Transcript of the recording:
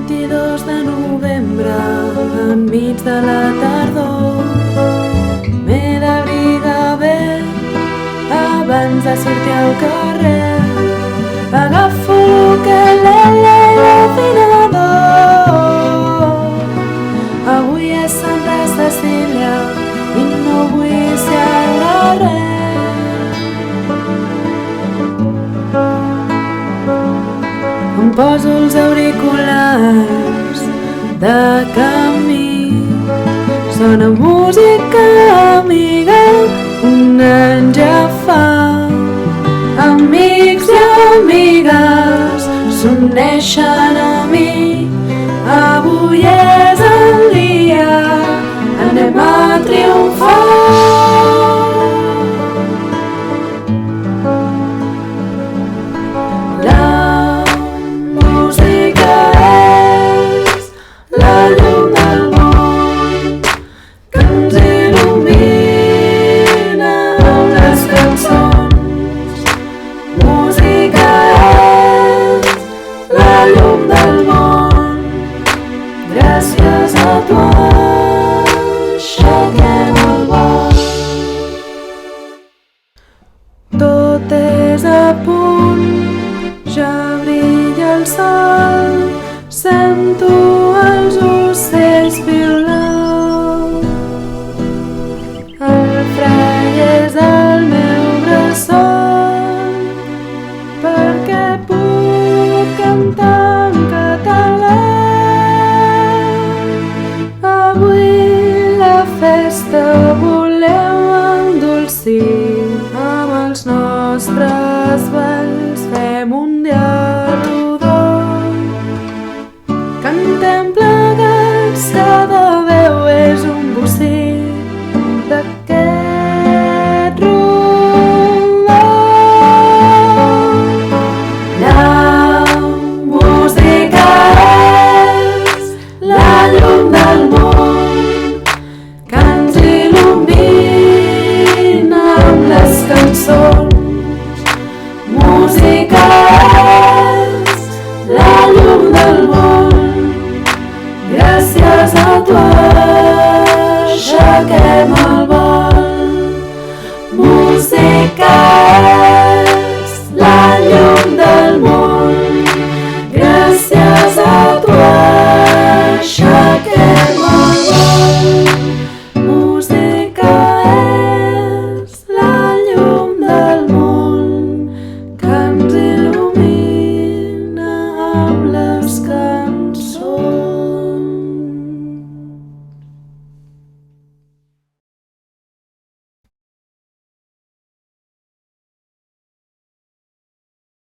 22 de novembre, enmig de la tardor, m'he d'abrigar bé abans de sortir al carrer. Agafo l'ukelele i l'afinador. Avui és Santa Cecília i no vull ser la res. Em poso els auriculars de camí, sona música amiga, un any ja fa. Amics i amigues s'uneixen